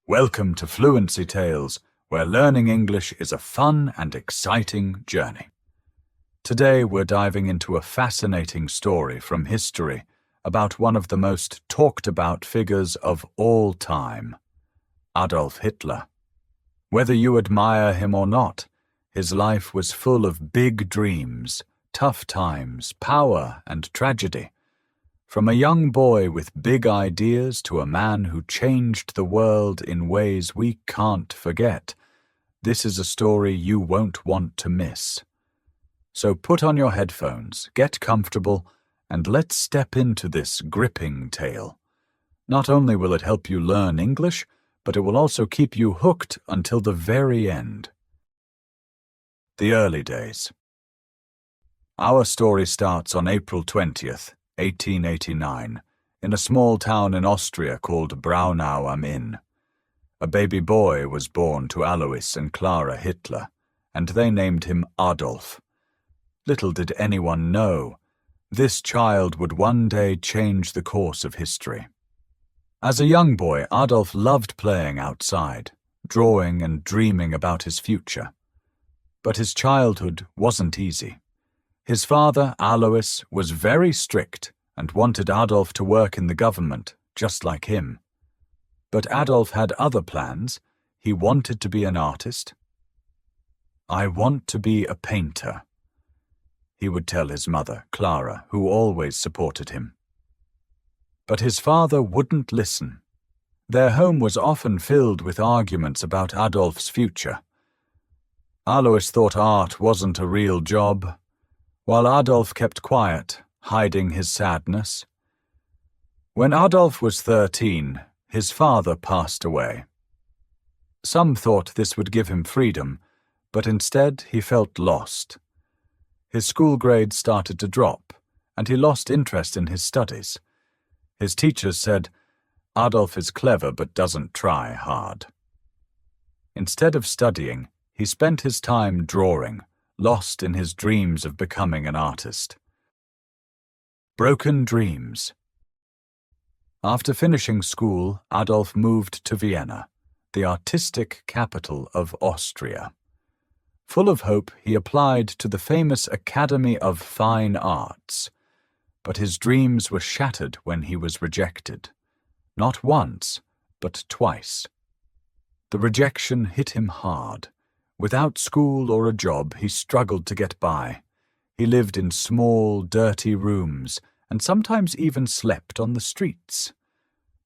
Welcome to Fluency Tales, where learning English is a fun and exciting journey. Today we're diving into a fascinating story from history about one of the most talked-about figures of all time, Adolf Hitler. Whether you admire him or not, his life was full of big dreams, tough times, power, and tragedy. From a young boy with big ideas to a man who changed the world in ways we can't forget, this is a story you won't want to miss. So put on your headphones, get comfortable, and let's step into this gripping tale. Not only will it help you learn English, but it will also keep you hooked until the very end. The early days. Our story starts on April 20th, 1889, in a small town in Austria called Braunau am Inn. A baby boy was born to Alois and Clara Hitler, and they named him Adolf. Little did anyone know, this child would one day change the course of history. As a young boy, Adolf loved playing outside, drawing and dreaming about his future. But his childhood wasn't easy. His father, Alois, was very strict and wanted Adolf to work in the government, just like him. But Adolf had other plans. He wanted to be an artist. "I want to be a painter," he would tell his mother, Clara, who always supported him. But his father wouldn't listen. Their home was often filled with arguments about Adolf's future. Alois thought art wasn't a real job, while Adolf kept quiet, hiding his sadness. When Adolf was 13, his father passed away. Some thought this would give him freedom, but instead he felt lost. His school grades started to drop, and he lost interest in his studies. His teachers said, "Adolf is clever but doesn't try hard." Instead of studying, he spent his time drawing, lost in his dreams of becoming an artist. Broken dreams. After finishing school, Adolf moved to Vienna, the artistic capital of Austria. Full of hope, he applied to the famous Academy of Fine Arts, but his dreams were shattered when he was rejected. Not once, but twice. The rejection hit him hard. Without school or a job, he struggled to get by. He lived in small, dirty rooms, and sometimes even slept on the streets.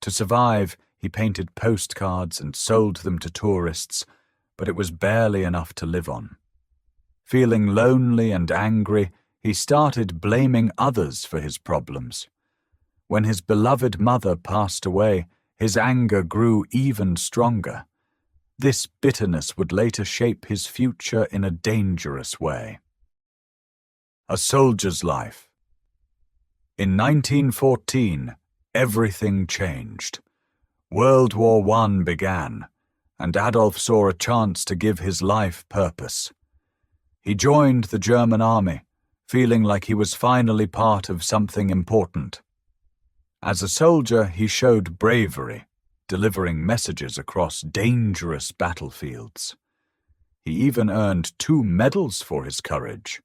To survive, he painted postcards and sold them to tourists, but it was barely enough to live on. Feeling lonely and angry, he started blaming others for his problems. When his beloved mother passed away, his anger grew even stronger. This bitterness would later shape his future in a dangerous way. A soldier's life. In 1914, everything changed. World War I began, and Adolf saw a chance to give his life purpose. He joined the German army, feeling like he was finally part of something important. As a soldier, he showed bravery, delivering messages across dangerous battlefields. He even earned 2 medals for his courage.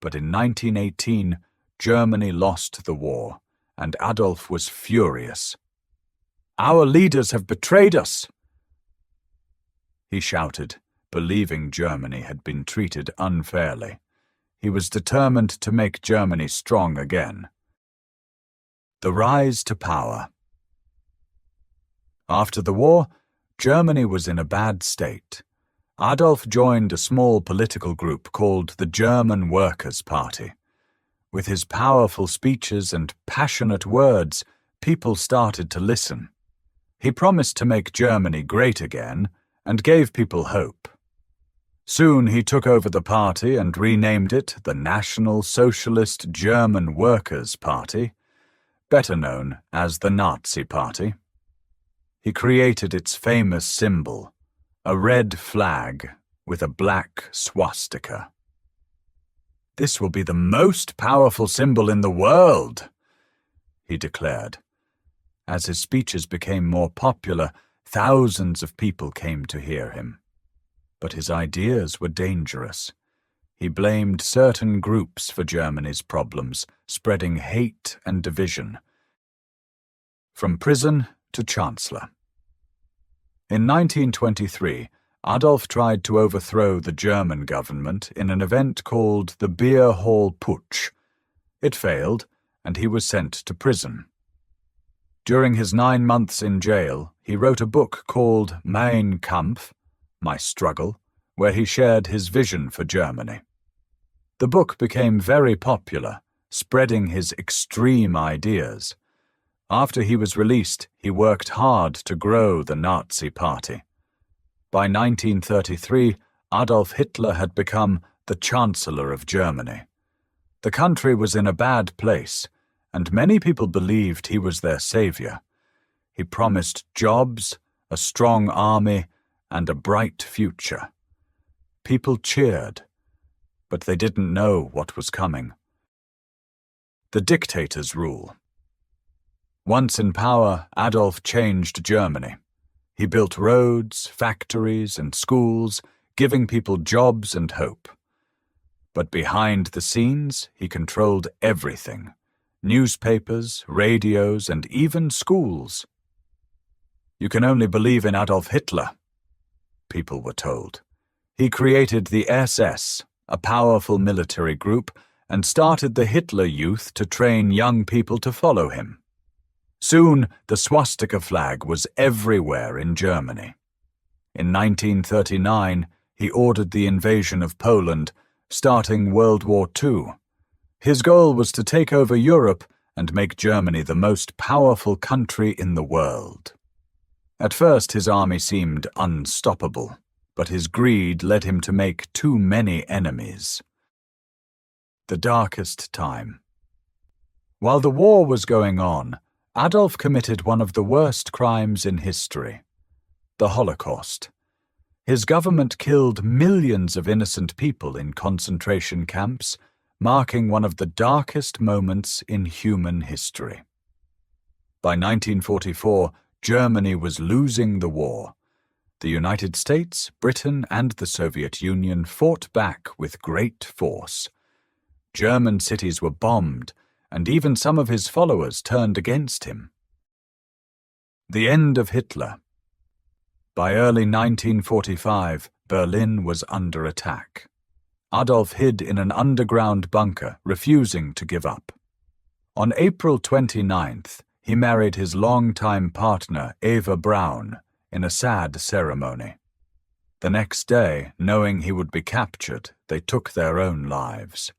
But in 1918, Germany lost the war, and Adolf was furious. "Our leaders have betrayed us!" he shouted, believing Germany had been treated unfairly. He was determined to make Germany strong again. The rise to power. After the war, Germany was in a bad state. Adolf joined a small political group called the German Workers' Party. With his powerful speeches and passionate words, people started to listen. He promised to make Germany great again and gave people hope. Soon he took over the party and renamed it the National Socialist German Workers' Party, better known as the Nazi Party. He created its famous symbol, a red flag with a black swastika. "This will be the most powerful symbol in the world," he declared. As his speeches became more popular, Thousands of people came to hear him. But his ideas were dangerous. He blamed certain groups for Germany's problems, spreading hate and division. From prison to chancellor. In 1923, Adolf tried to overthrow the German government in an event called the Beer Hall Putsch. It failed, and he was sent to prison. During his 9 months in jail, he wrote a book called Mein Kampf, My Struggle, where he shared his vision for Germany. The book became very popular, spreading his extreme ideas. After he was released, he worked hard to grow the Nazi Party. By 1933, Adolf Hitler had become the Chancellor of Germany. The country was in a bad place, and many people believed he was their savior. He promised jobs, a strong army, and a bright future. People cheered, but they didn't know what was coming. The dictator's rule. Once in power, Adolf changed Germany. He built roads, factories, and schools, giving people jobs and hope. But behind the scenes, he controlled everything: newspapers, radios, and even schools. You can only believe in Adolf Hitler, people were told. He created the SS, a powerful military group, and started the Hitler Youth to train young people to follow him. Soon, the swastika flag was everywhere in Germany. In 1939, he ordered the invasion of Poland, starting World War II. His goal was to take over Europe and make Germany the most powerful country in the world. At first, his army seemed unstoppable, but his greed led him to make too many enemies. The darkest time. While the war was going on, Adolf committed one of the worst crimes in history: the Holocaust. His government killed millions of innocent people in concentration camps, marking one of the darkest moments in human history. By 1944, Germany was losing the war. The United States, Britain, and the Soviet Union fought back with great force. German cities were bombed, and even some of his followers turned against him. The end of Hitler. By early 1945, Berlin was under attack. Adolf hid in an underground bunker, refusing to give up. On April 29th, he married his longtime partner, Eva Braun, in a sad ceremony. The next day, knowing he would be captured, they took their own lives.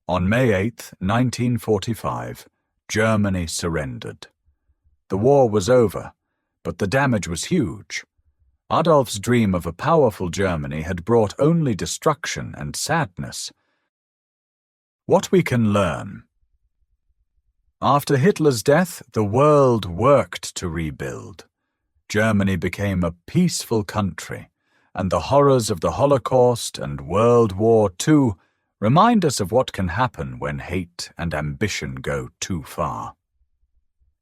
On May 8, 1945, Germany surrendered. The war was over, but the damage was huge. Adolf's dream of a powerful Germany had brought only destruction and sadness. What we can learn. After Hitler's death, the world worked to rebuild. Germany became a peaceful country, and the horrors of the Holocaust and World War II remind us of what can happen when hate and ambition go too far.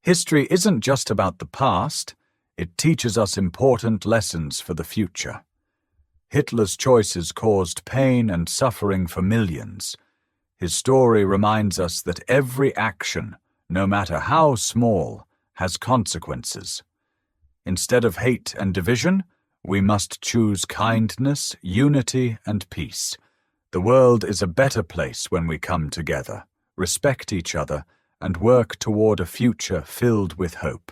History isn't just about the past, it teaches us important lessons for the future. Hitler's choices caused pain and suffering for millions. His story reminds us that every action, no matter how small, has consequences. Instead of hate and division, we must choose kindness, unity, and peace. The world is a better place when we come together, respect each other, and work toward a future filled with hope,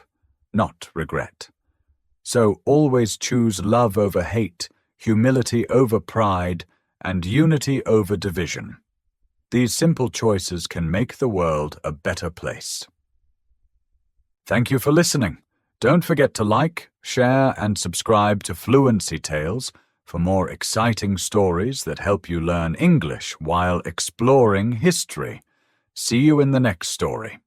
not regret. So always choose love over hate, humility over pride, and unity over division. These simple choices can make the world a better place. Thank you for listening. Don't forget to like, share, and subscribe to Fluency Tales for more exciting stories that help you learn English while exploring history. See you in the next story.